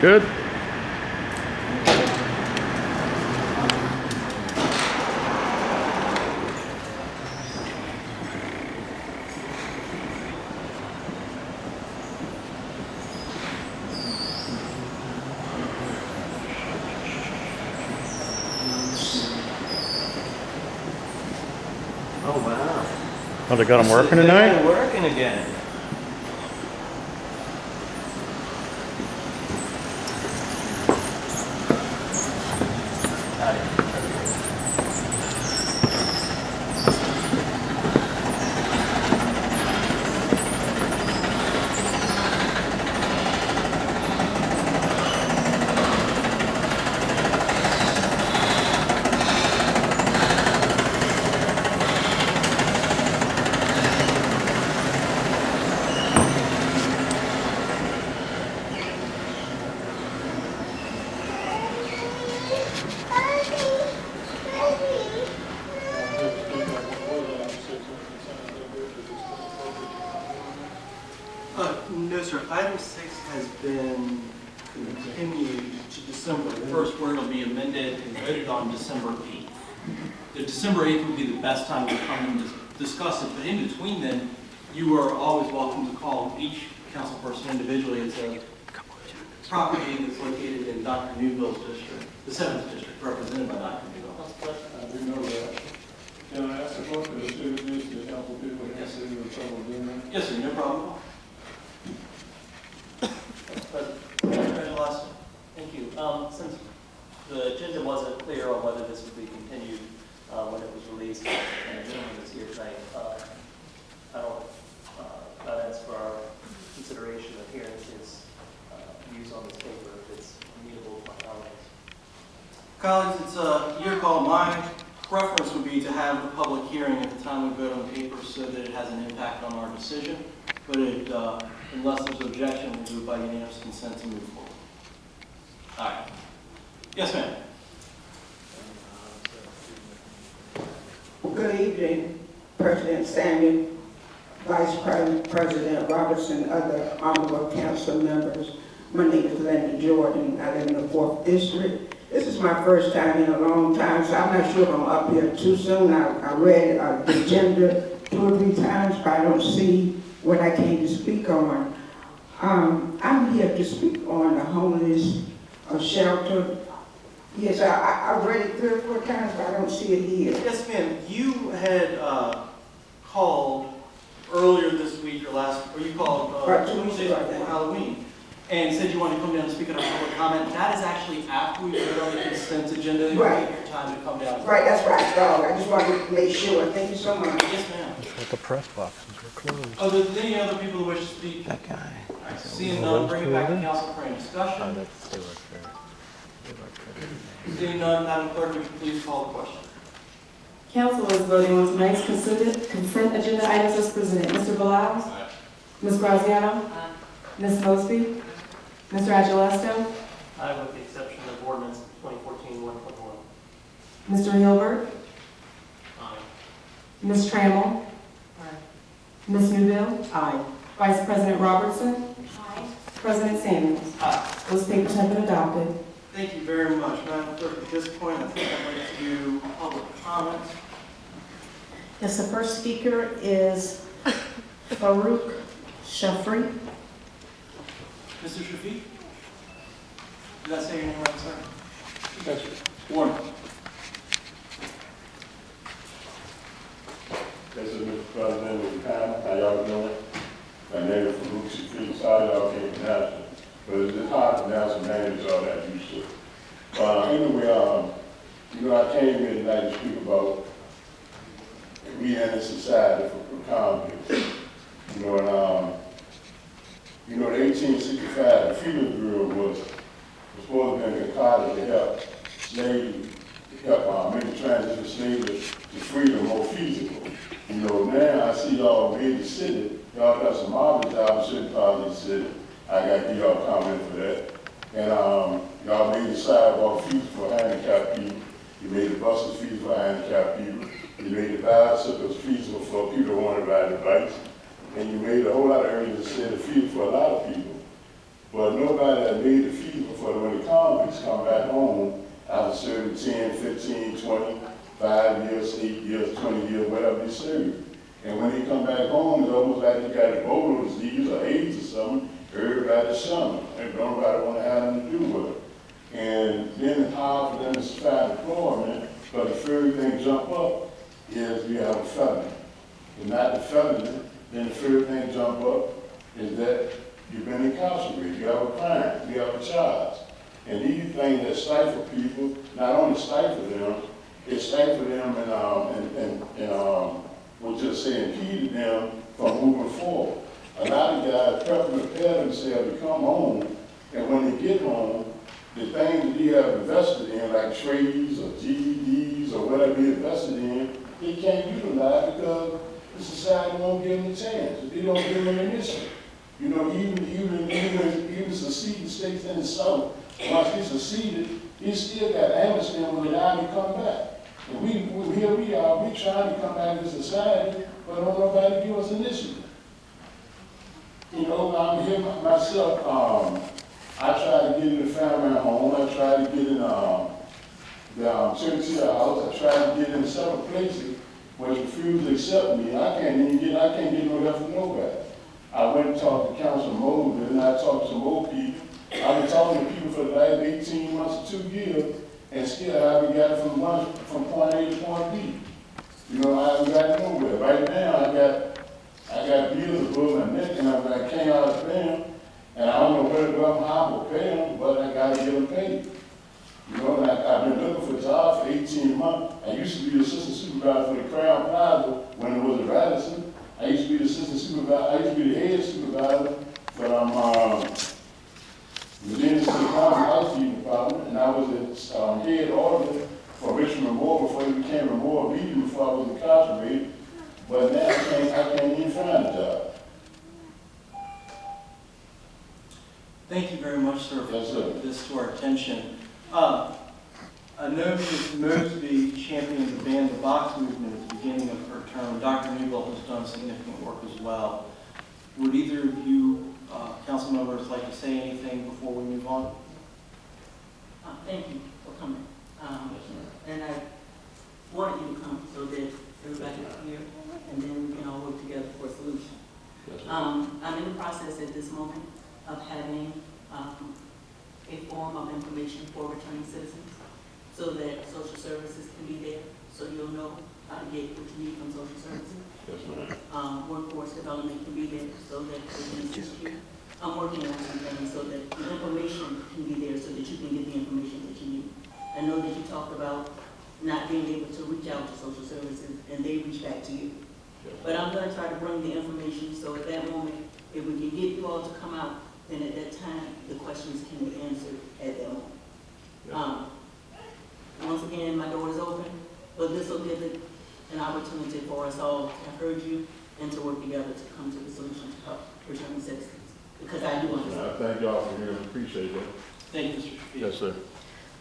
Good. Oh, wow. Oh, they got them working They got tonight? it working again. No, sir. Item 6 has been continued to December 1st, where it'll be amended and voted on December 8th. The December 8th would be the best time to come and discuss it, but in between then, you are always welcome to call each council person individually. It's a property that's located in Dr. Newville's district, the 7th district, represented by Dr. Newville. I do know that. Can I ask a question to introduce the council people and see the trouble doing that? Yes, sir. No problem. President Lester. Thank you. Since the agenda wasn't clear on whether this would be continued when it was released, and the gentleman is here tonight, I don't, that's for our consideration of hearing his views on this paper, if it's amenable to my colleagues. Colleagues, it's your call. My preference would be to have the public hearing at the time we vote on the paper so that it has an impact on our decision. But unless there's objection, we'll do it by unanimous consent to move forward. All right. Yes, ma'am. Good evening, President Samuel, Vice President Robertson, other honorable council members. My name is Linda Jordan. I live in the 4th District. This is my first time in a long time, so I'm not sure if I'm up here too soon. I read the agenda 2 or 3 times, but I don't see what I came to speak on. I'm here to speak on the homeless shelter. Yes, I read it 3 or 4 times, but I don't see it here. Yes, ma'am. You had called earlier this week or you called Right, 2 2 weeks days ago. before Halloween and said you wanted to come down and speak at our public comment. That is actually after we voted on the consent agenda. You Right. take your time to come down. Right, that's what I thought. I just wanted to make sure. Thank you so much. Yes, ma'am. But the press boxes were closed. Are there any other people who wish to speak? That guy. All right, seeing none, bring it back to council for any discussion. They work for Seeing none, Madam Clerk, would you please call the question? Council is voting on tonight's consent agenda items as presented. Mr. Bilal? Ms. Graziano? Ms. Mosby? Mr. Agilesto? I, with the exception of ordinance 2014-121. Mr. Hilbert? Aye. Ms. Trammell? Ms. Newville? Aye. Vice President Robertson? President Samuels? Aye. Those papers have been adopted. Thank you very much, Madam Clerk. At this point, I think I'd like to do public comments. Yes, the first speaker is Farouk Shafri. Mr. Shafiq? Did I say your name right, sir? Yes, sir. Warren. This is Mr. President of the panel. How y'all doing? My name is Farouk Shafiq. Sorry y'all can't pronounce it, but it's just hard to pronounce the name as all that used to. Anyway, I came here tonight to speak about we in a society for convicts. The 1865, the Freedom Bureau was supposed to be concocted to help slavery, make the transition of slavery to freedom more feasible. Now I see y'all made the city, y'all got some marvelous jobs in certain parts of the city. I got to give y'all a comment for that. And y'all made the sidewalk feasible for handicapped people. You made the buses feasible for handicapped people. You made the bicycles feasible for people who want to ride the bikes. And you made a whole lot of areas in the city feasible for a lot of people. But nobody that made it feasible for when the convicts come back home after serving 10, 15, 20, 5 years, 8 years, 20 years, whatever they serve. And when they come back home, it's almost like they got Ebola disease or AIDS or something. Everybody's shunned, and nobody want to have nothing to do with it. And then it's hard for them to find employment, but the first thing jump up is you have a felony. If not the felony, then the first thing jump up is that you've been incarcerated, you have a crime, you have a charge. And these things that stifle people, not only stifle them, it stifle them and we'll just say impede them from moving forward. A lot of guys prepare themselves to come home, and when they get home, the things that they have invested in, like trades or GEDs or whatever they invested in, they can't utilize because the society won't give them a chance. They don't give them an initiative. You know, even seceding states in the South, once they seceded, they still got amnesty when they die to come back. And here we are, we trying to come back to society, but don't nobody give us initiative. You know, I'm here myself, I tried to get in the family home, I tried to get in the Churchill house, I tried to get in several places, which refused to accept me. I can't get no help from nobody. I went and talked to Councilman Mosley, and I talked to some old people. I've been talking to people for the last 18 months to 2 years, and still haven't got it from point A to point B. You know, I haven't got nowhere. Right now, I got bills above my neck, and I can't out of them, and I don't know where to go, how to pay them, but I got to get them paid. You know, and I've been looking for a job for 18 months. I used to be the assistant supervisor for the Crown Plaza when it was in Radisson. I used to be the assistant supervisor, I used to be the head supervisor for Virginia City County Housekeeping Department, and I was the head auditor for Richmond Memorial before it became Memorial Beacon before I was incarcerated. But now I can't even find a job. Thank you very much, sir, for Yes, sir. bringing this to our attention. I know Ms. Mosby championed the ban the box movement at the beginning of her term. Dr. Newbold has done significant work as well. Would either of you, council members, like to say anything before we move on? Thank you for coming. And I wanted you to come so that everybody can hear, and then we can all work together for a solution. I'm in the process at this moment of having a form of information for returning citizens so that social services can be there, so you'll know how to get what you need from social services. Workforce development can be there so that they can assist you. I'm working on some things so that the information can be there so that you can get the information that you need. I know that you talked about not being able to reach out to social services and they reach back to you. But I'm going to try to bring the information so at that moment, if we can get you all to come out, then at that time, the questions can be answered at that moment. Once again, my door is open, but this will give it an opportunity for us all to have heard you and to work together to come to the solution to help returning citizens. Because I do understand. I thank y'all for hearing, appreciate that. Thank you, Mr. Shafiq. Yes, sir.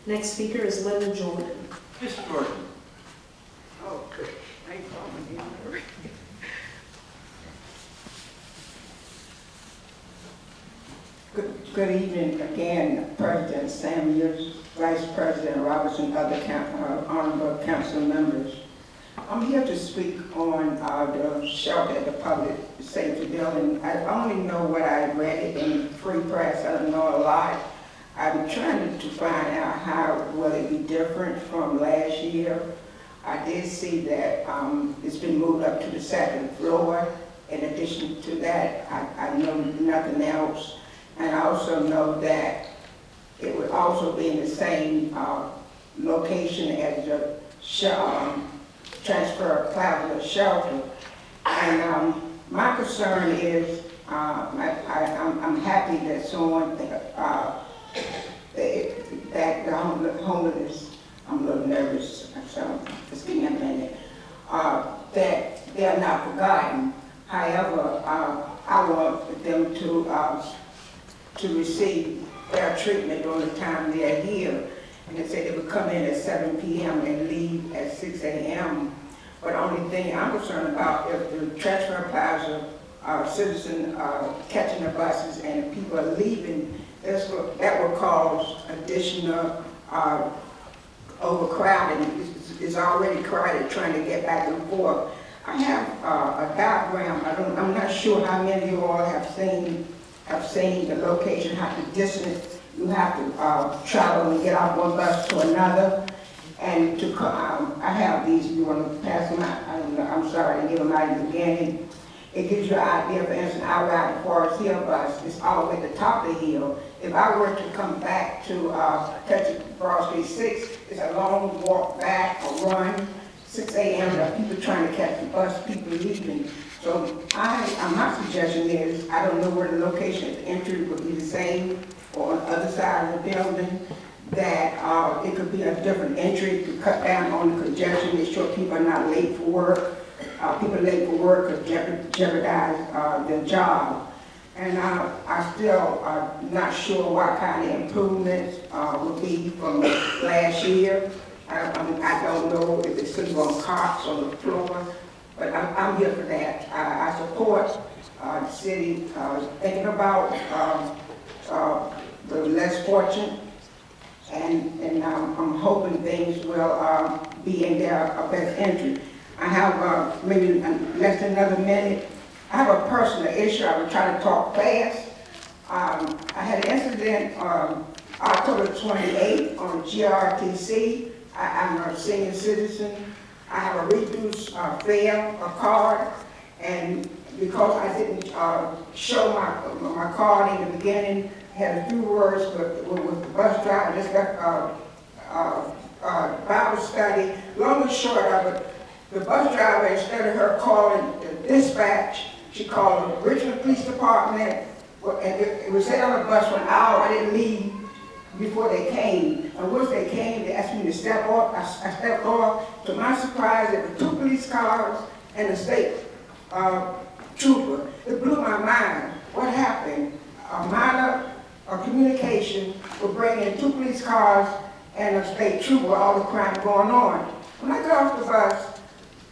Next speaker is Linda Jordan. Mr. Jordan. Oh, good. Thanks for having me. Good evening again, President Samuels, Vice President Robertson, other honorable council members. I'm here to speak on the shelter at the public safety building. I only know what I read in the free press. I don't know a lot. I'm trying to find out how will it be different from last year. I did see that it's been moved up to the second floor. In addition to that, I know nothing else. And I also know that it would also be in the same location as the Transfer Plaza shelter. And my concern is, I'm happy that someone, that the homeless, I'm a little nervous, so just give me a minute, that they're not forgotten. However, I want them to receive fair treatment during the time they're here. And they said they would come in at 7 p.m. and leave at 6 a.m. But the only thing I'm concerned about if the Transfer Plaza citizen catching the buses and the people are leaving, that will cause additional overcrowding. It's already crowded trying to get back and forth. I have a diagram. I'm not sure how many of you all have seen the location, how the distance you have to travel and get off one bus to another. And I have these. You want to pass them out? I'm sorry, I didn't give them out in the beginning. It gives you an idea. For instance, I ride the Forest Hill bus. It's all the way at the top of the hill. If I were to come back to catch Broad Street 6, it's a long walk back or run. 6 a.m. There are people trying to catch the bus, people leaving. So my suggestion is, I don't know where the location of the entry would be the same or on the other side of the building, that it could be a different entry to cut down on the congestion, make sure people are not late for work. People late for work could jeopardize their job. And I still not sure what kind of improvements would be from last year. I don't know if it's still on carts on the floor, but I'm here for that. I support the city thinking about the less fortunate, and I'm hoping things will be in their best interest. I have maybe less than another minute. I have a personal issue. I will try to talk fast. I had an incident October 28th on GRTC. I'm a senior citizen. I have a reduced fare, a card, and because I didn't show my card in the beginning, I had a few words with the bus driver. Just got Bible study. Long and short of it, the bus driver, instead of her calling the dispatch, she called the Richmond Police Department, and it was sitting on the bus for an hour. I didn't leave before they came. And once they came, they asked me to step off. I stepped off. To my surprise, there were 2 police cars and a state trooper. It blew my mind. What happened? A minor communication would bring in 2 police cars and a state trooper, all the crime going on. When I got off the bus,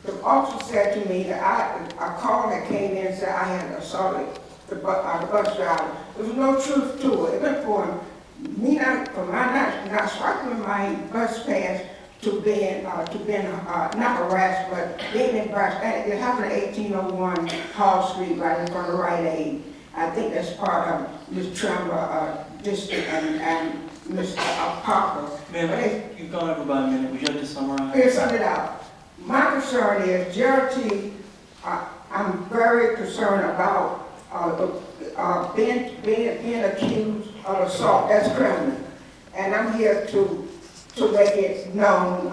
the officer said to me that a call that came in said I had assaulted the bus driver. There was no truth to it. It went from me not swiping my bus pass to being not harassed, but being embarrassed. It happened at 1801 Hall Street, right in front of Rite Aid. I think that's part of Ms. Tremble district and Mr. Parker. Ma'am, you've gone over by a minute. Would you like to summarize? Here's sum it up. My concern is JRT. I'm very concerned about being accused of assault. That's criminal, and I'm here to make it known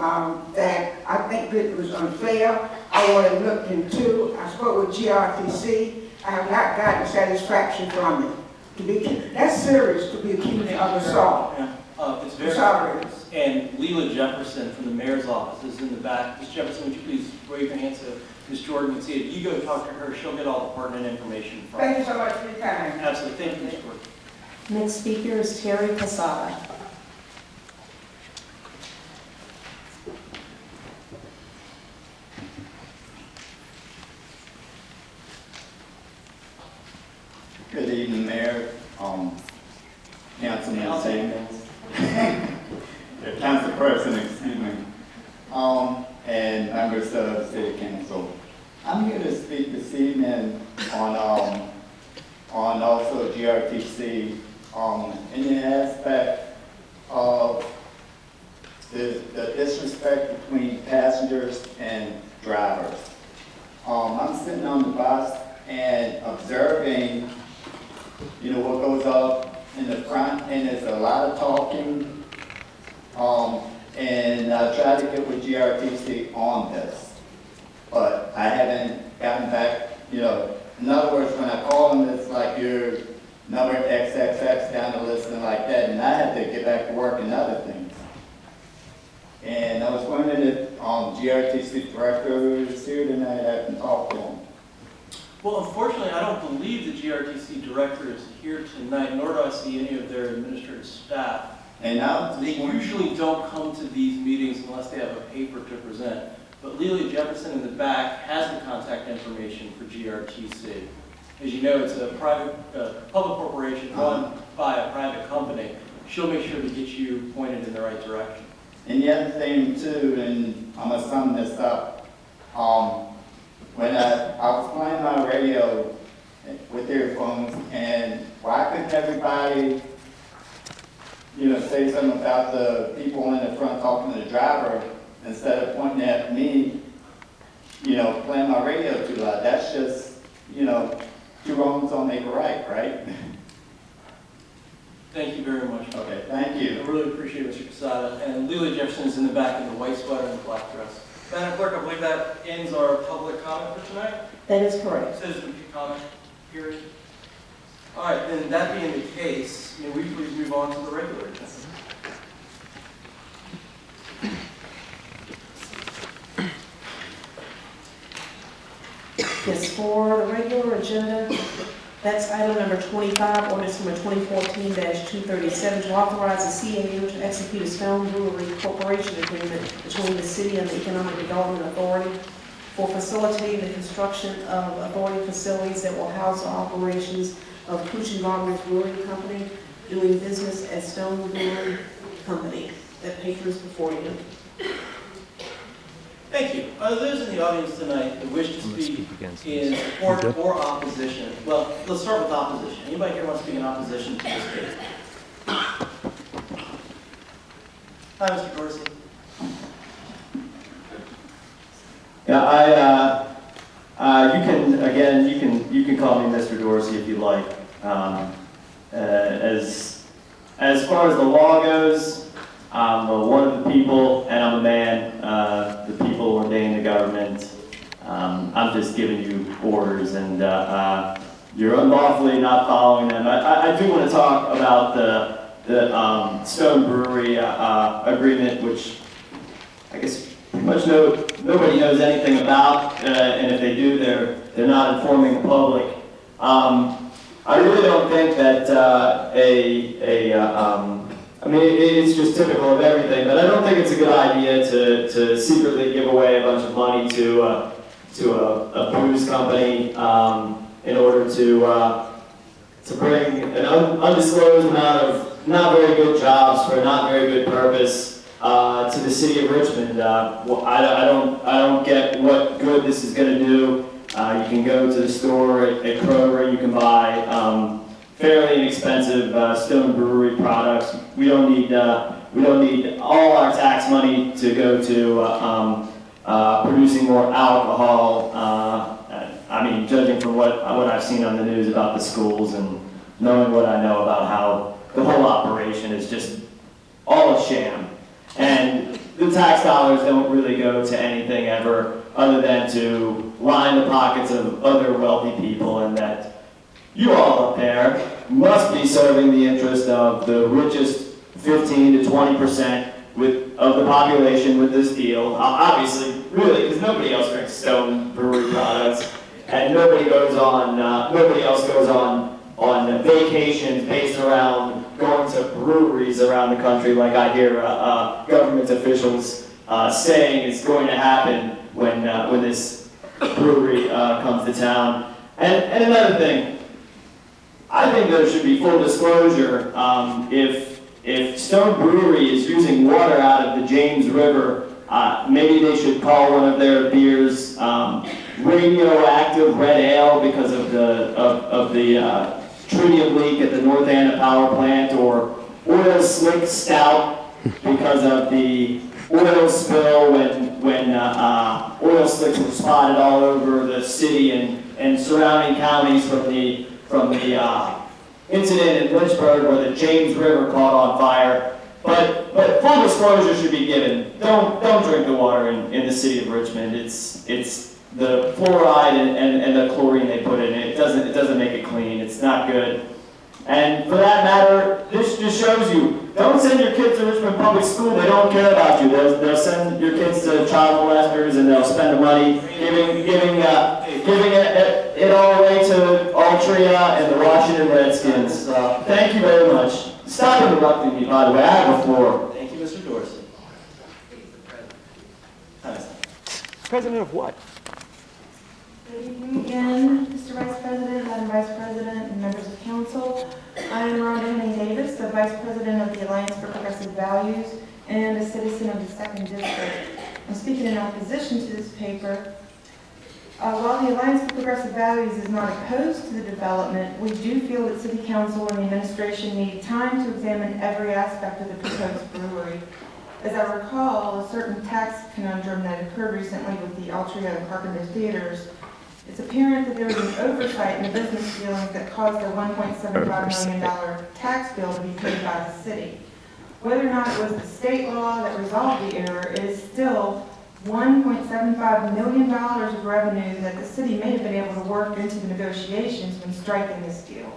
that I think it was unfair. I want it looked into. I spoke with GRTC. I have not gotten satisfaction from it. That's serious to be accused of assault. It's very serious. And Leela Jefferson from the mayor's office is in the back. Ms. Jefferson, would you please wave your hand so Ms. Jordan can see it? You go talk to her. She'll get all the pertinent information from Thank you so much for your time. Absolutely. Thank you, Ms. Jordan. Next speaker is Terry Casada. Good evening, Mayor, Councilman Samuels, Council President, excuse me, and members of the City Council. I'm here to speak this evening on also GRTC in the aspect of the disrespect between passengers and drivers. I'm sitting on the bus and observing what goes up in the front, and there's a lot of talking, and I tried to get with GRTC on this, but I haven't gotten back, in other words, when I call them, it's like you're number XXX down the list and like that, and I had to get back to work and other things. And I was wondering if GRTC director is here tonight, I can talk to him. Well, unfortunately, I don't believe the GRTC director is here tonight, nor do I see any of their administrative staff. And They usually don't come to these meetings unless they have a paper to present. But Lelia Jefferson in the back has the contact information for GRTC. As you know, it's a private, public corporation run by a private company. She'll make sure to get you pointed in the right direction. And the other thing too, and I'm gonna sum this up, when I was playing my radio with earphones, and why couldn't everybody, say something about the people in the front talking to the driver instead of pointing at me, playing my radio too loud? That's just, two wrongs don't make a right? Thank you very much. Okay, thank you. I really appreciate it, Mr. Casada. And Leland Jefferson is in the back in the white sweater and the black dress. Madam Clerk, I believe that ends our public comment for tonight. That is correct. Citizen comment period. All right, then that being the case, may we please move on to the regular agenda? Yes, for the regular agenda, that's item number 25, ordinance number 2014-237, to authorize the CAO to execute a Stone Brewery Corporation agreement between the city and the Economic Development Authority for facilitating the construction of authority facilities that will house the operations of Coochie Roberts Brewing Company, doing business as Stone Brewery Company. That paper is before you. Thank you. Those in the audience tonight that wish to speak in support or opposition. Well, let's start with opposition. Anybody here want to speak in opposition to this case? Hi, Mr. Dorsey. Yeah, you can call me Mr. Dorsey if you like. As far as the law goes, I'm one of the people, and I'm a man. The people ordain the government. I'm just giving you orders, and you're unlawfully not following them. I do want to talk about the Stone Brewery agreement, which I guess pretty much nobody knows anything about, and if they do, they're not informing the public. I really don't think that I mean, it's just typical of everything, but I don't think it's a good idea to secretly give away a bunch of money to a booze company in order to bring an undisclosed amount of not very good jobs for a not very good purpose to the city of Richmond. I don't get what good this is going to do. You can go to the store at Kroger, you can buy fairly inexpensive Stone Brewery products. We don't need all our tax money to go to producing more alcohol. I mean, judging from what I've seen on the news about the schools and knowing what I know about how the whole operation is just all a sham. And the tax dollars don't really go to anything ever other than to line the pockets of other wealthy people, and that you all up there must be serving the interest of the richest 15 to 20% of the population with this deal. Obviously, really, because nobody else drinks Stone Brewery products, and nobody else goes on vacations based around going to breweries around the country, like I hear government officials saying is going to happen when this brewery comes to town. And another thing, I think there should be full disclosure. If Stone Brewery is using water out of the James River, maybe they should call one of their beers radioactive red ale because of the tritium leak at the North Anna power plant, or oil slick stout because of the oil spill when oil slicks were spotted all over the city and surrounding counties from the incident in Lynchburg where the James River caught on fire. But full disclosure should be given. Don't drink the water in the city of Richmond. It's the fluoride and the chlorine they put in it. It doesn't make it clean. It's not good. And for that matter, this just shows you, don't send your kids to Richmond Public School. They don't care about you. They'll send your kids to child molesters, and they'll spend the money giving it all away to Altria and the Washington Redskins. Thank you very much. Stop interrupting me, by the way. I have the floor. Thank you, Mr. Dorsey. President of what? Good evening again, Mr. Vice President, Madam Vice President, and members of council. I am Rhonda Henning Davis, the Vice President of the Alliance for Progressive Values and a citizen of the 2nd District. I'm speaking in opposition to this paper. While the Alliance for Progressive Values is not opposed to the development, we do feel that City Council and the administration need time to examine every aspect of the proposed brewery. As I recall, a certain tax conundrum that occurred recently with the Altria and Carpenter Theaters, it's apparent that there was an oversight in the business dealings that caused a $1.75 million tax bill to be paid by the city. Whether or not it was the state law that resolved the error, it is still $1.75 million of revenue that the city may have been able to work into the negotiations when striking this deal.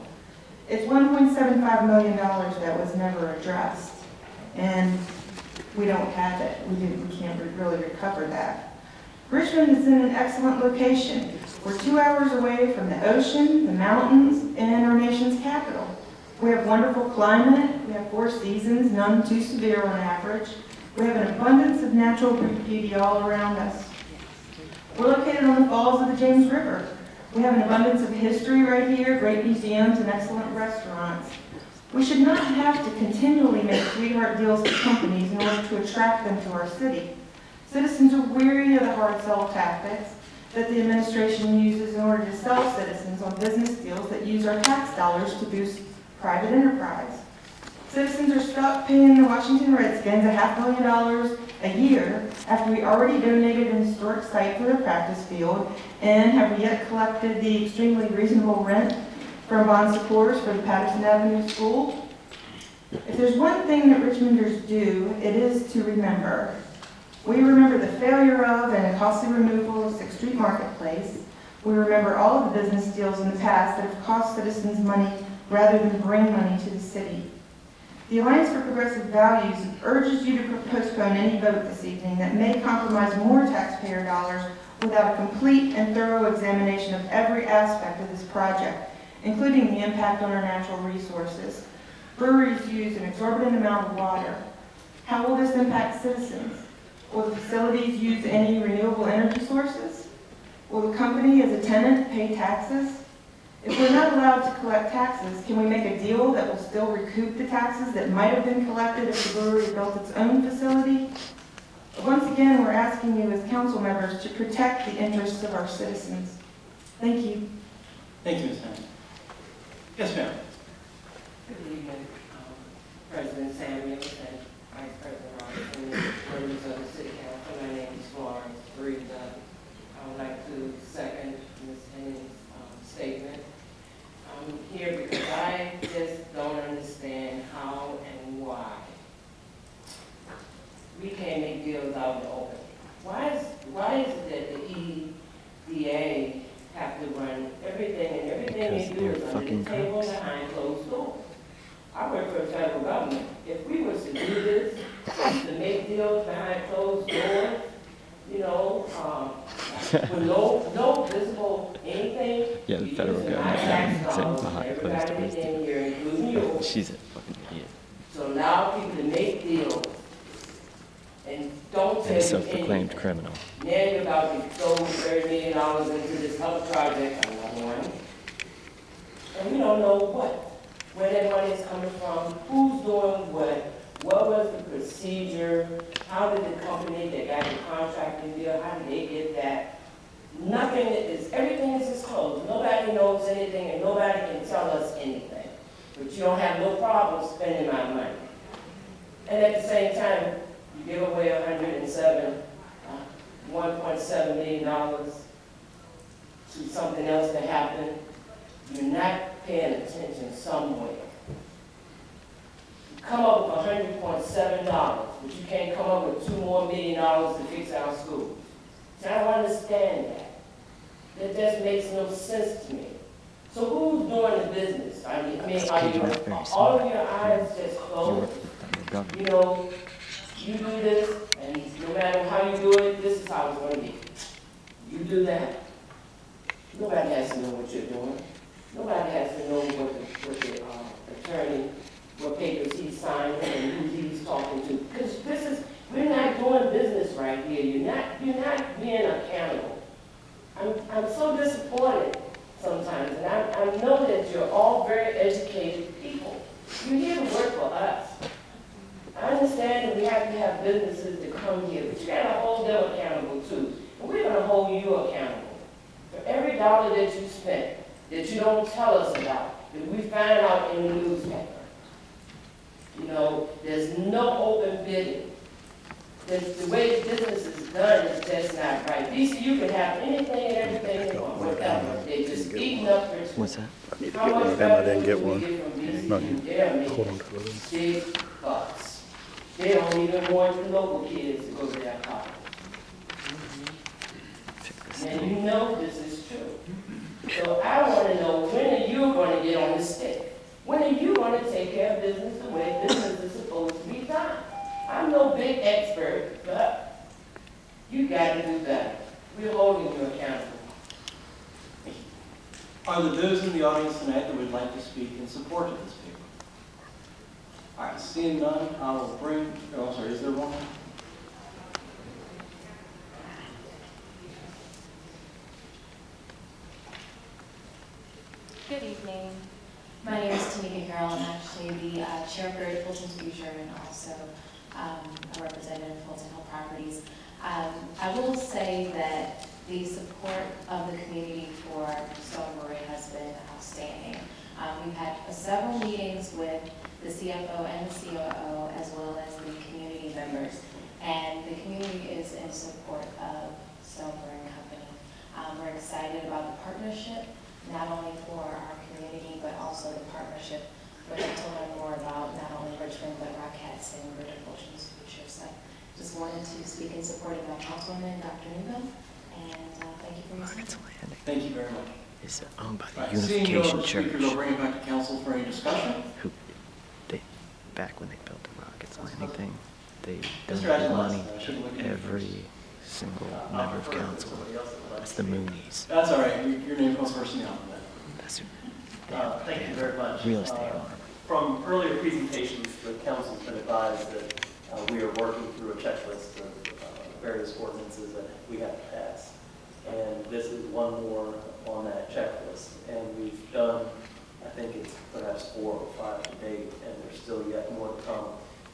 It's $1.75 million that was never addressed, and we don't have it. We can't really recover that. Richmond is in an excellent location. We're 2 hours away from the ocean, the mountains, and our nation's capital. We have wonderful climate. We have 4 seasons, none too severe on average. We have an abundance of natural beauty all around us. We're located on the falls of the James River. We have an abundance of history right here, great museums, and excellent restaurants. We should not have to continually make sweetheart deals to companies in order to attract them to our city. Citizens are weary of the hard sell tactics that the administration uses in order to sell citizens on business deals that use our tax dollars to boost private enterprise. Citizens are stuck paying the Washington Redskins $500,000 a year after we already donated an historic site for their practice field and have yet collected the extremely reasonable rent from bond supporters for the Patterson Avenue School. If there's one thing that Richmonders do, it is to remember. We remember the failure of and the costly removal of 6th Street Marketplace. We remember all of the business deals in the past that have cost citizens money rather than bring money to the city. The Alliance for Progressive Values urges you to postpone any vote this evening that may compromise more taxpayer dollars without a complete and thorough examination of every aspect of this project, including the impact on our natural resources. Breweries use an exorbitant amount of water. How will this impact citizens? Will the facilities use any renewable energy sources? Will the company as a tenant pay taxes? If we're not allowed to collect taxes, can we make a deal that will still recoup the taxes that might have been collected if the brewery built its own facility? Once again, we're asking you as council members to protect the interests of our citizens. Thank you. Thank you, Ms. Henning. Yes, ma'am. Good evening, President Samuels and Vice President Robinson, members of the City Council. My name is Florence Breeda. I would like to second Ms. Henning's statement. I'm here because I just don't understand how and why we can't make deals out in the open. Why is it that the EDA have to run everything, and everything they do is under the table behind closed doors? I work for the federal government. If we was to do this, to make deals behind closed doors, you know, with no visible anything. Yeah, the federal government sitting behind closed doors. She's a fucking idiot. So allow people to make deals and don't tell And a you self-proclaimed anything. criminal. Now you're about to throw $30 million into this other project, another one. And we don't know where that money is coming from, who's doing what was the procedure, how did the company that got the contracting deal, how did they get that? Nothing is, everything is disclosed. Nobody knows anything and nobody can tell us anything. But you don't have no problem spending my money. And at the same time, you give away $1.7 million to something else that happened. You're not paying attention somewhere. You come up with $100.7, but you can't come up with $2 more million to fix our schools. So I don't understand that. That just makes no sense to me. So who's doing the business? I mean, are all of your eyes just closed? You know, you do this, and no matter how you do it, this is how it's going to be. You do that. Nobody has to know what you're doing. Nobody has to know what the attorney, what papers he's signing and who he's talking to. Because we're not doing business right here. You're not being accountable. I'm so disappointed sometimes, and I know that you're all very educated people. You're here to work for us. I understand that we have to have businesses to come here, but you gotta hold them accountable too. And we're gonna hold you accountable for every dollar that you spend, that you don't tell us about, that we find out in the newspaper. You know, there's no open bidding. The way business is done is just not right. DCU can have anything and everything they want, whatever. They're just eating up for. What's that? I need to get one of them. I didn't get one. No, They're hold on making to it. big bucks. They don't even want the local kids to go to that college. And you know this is true. So I want to know, when are you going to get on the stick? When are you going to take care of business the way business is supposed to be done? I'm no big expert, but you got to do better. We're holding you accountable. Are there those in the audience tonight that would like to speak in support of this paper? All right, seeing none, I will bring, oh, sorry, is there one? Good evening. My name is Tamika Harrell. I'm actually the chair for Fulton Future and also a representative of Fulton Hill Properties. I will say that the support of the community for Stone Brewery has been outstanding. We've had several meetings with the CFO and the COO as well as the community members, and the community is in support of Stone Brewing Company. We're excited about the partnership, not only for our community, but also the partnership for them to learn more about not only Richmond, but Rockets and Greater Fulton's future. So just wanted to speak in support of my councilwoman, Dr. Newville, and thank you for your time. Thank you very much. It's owned by the All right, seeing no Unification other Church. speakers, I'll bring it back to council for any discussion. Who, back when they built the Rockets Landing thing, they Mr. donated Aguilar, money I shouldn't look at to you every single member of council. That's the Moonies. That's all right. Your name comes first in the alphabet. That's Thank you very much. real estate owner. From earlier presentations, the council's been advised that we are working through a checklist of various ordinances that we have to pass. And this is one more on that checklist. And we've done, I think it's perhaps 4 or 5 to date, and there's still yet more to come,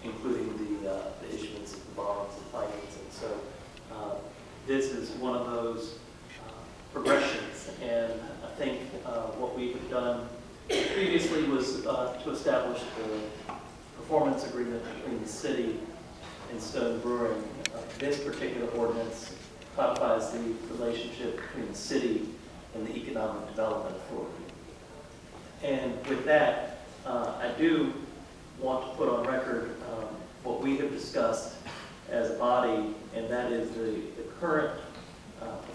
including the issuance of the bonds and financing. So this is one of those progressions, and I think what we have done previously was to establish the performance agreement between the city and Stone Brewing. This particular ordinance codifies the relationship between the city and the Economic Development Authority. And with that, I do want to put on record what we have discussed as a body, and that is the current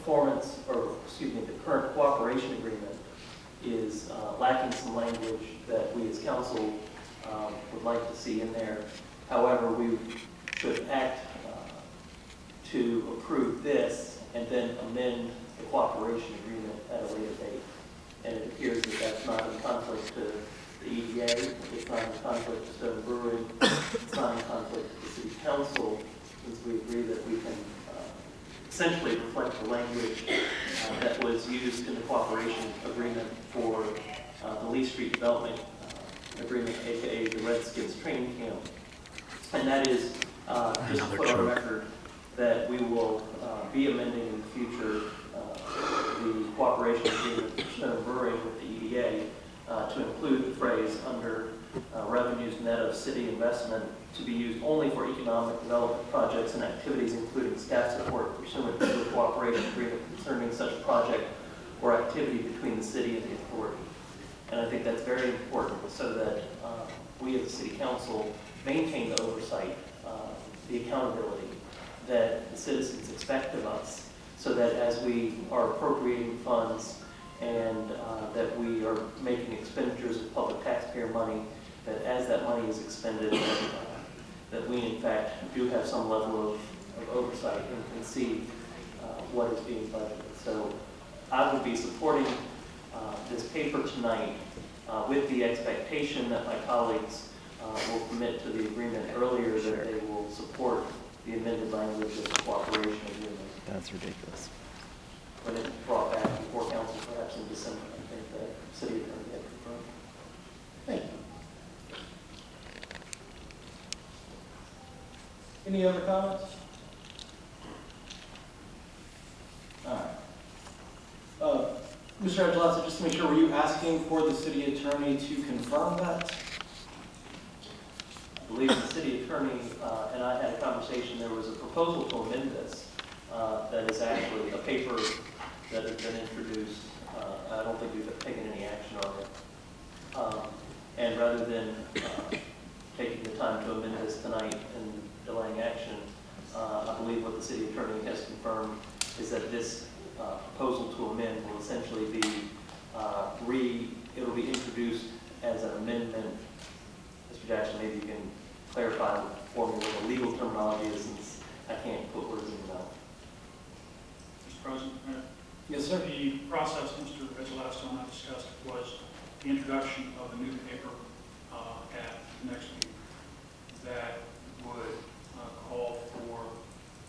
the current cooperation agreement is lacking some language that we as council would like to see in there. However, we should act to approve this and then amend the cooperation agreement at a later date. And it appears that that's not in conflict to the EDA, it's not in conflict to Stone Brewing, it's not in conflict to the city council, since we agree that we can essentially reflect the language that was used in the cooperation agreement for the Lee Street Development Agreement, aka the Redskins Training Camp. And that is just to put on record that we will be amending in the future the cooperation agreement for Stone Brewing with the EDA to include the phrase under revenues net of city investment to be used only for economic development projects and activities, including staff support pursuant to a cooperation agreement concerning such project or activity between the city and the authority. And I think that's very important so that we as a city council maintain the oversight, the accountability that the citizens expect of us, so that as we are appropriating funds and that we are making expenditures of public taxpayer money, that as that money is expended, that we in fact do have some level of oversight and can see what is being budgeted. So I would be supporting this paper tonight with the expectation that my colleagues will commit to the agreement earlier, that they will support the amended language of the cooperation agreement. That's ridiculous. When it's brought back in December. I think the city attorney had confirmed. Thank you. Any other comments? All right. Mr. Angelazzi, just to make sure, were you asking for the city attorney to confirm that? I believe the city attorney and I had a conversation. There was a proposal to amend this that is actually a paper that has been introduced. I don't think we've taken any action on it. And rather than taking the time to amend this tonight and delaying action, I believe what the city attorney has confirmed is that this proposal to amend will essentially be it'll be introduced as an amendment. Mr. Jackson, maybe you can clarify for me what the legal terminology is, since I can't put words in the mouth. Mr. President, Yes, sir. the process Mr. Rizalowski and I discussed was the introduction of a new paper at the next meeting that would call for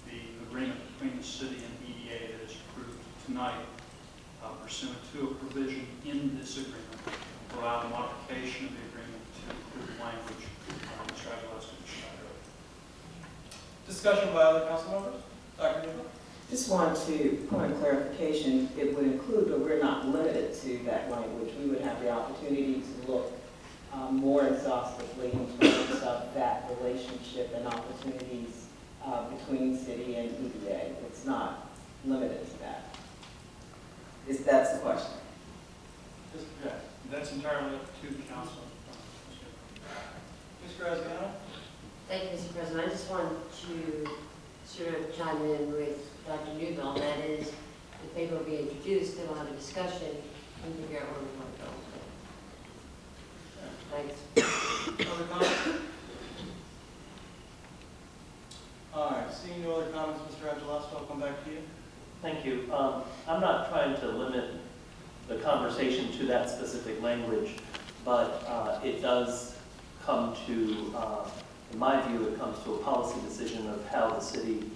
the agreement between the city and EDA that is approved tonight pursuant to a provision in this agreement to allow the modification of the agreement to include language Mr. Rizalowski described earlier. Discussion by other council members? Dr. Newman? Just wanted to point of clarification, it would include, but we're not limited to that language. We would have the opportunity to look more exhaustively in terms of that relationship and opportunities between city and EDA. It's not limited to that. That's the question. Mr. Jackson. That's entirely up to the council. Ms. Graziano? Thank you, Mr. President. I just want to sort of chime in with Dr. Newville, and that is the paper will be introduced, then we'll have a discussion and figure out where we want to go. Thanks. Other comments? All right, seeing no other comments, Mr. Angelosco, I'll come back to you. Thank you. I'm not trying to limit the conversation to that specific language, but it does come to, in my view, it comes to a policy decision of how the city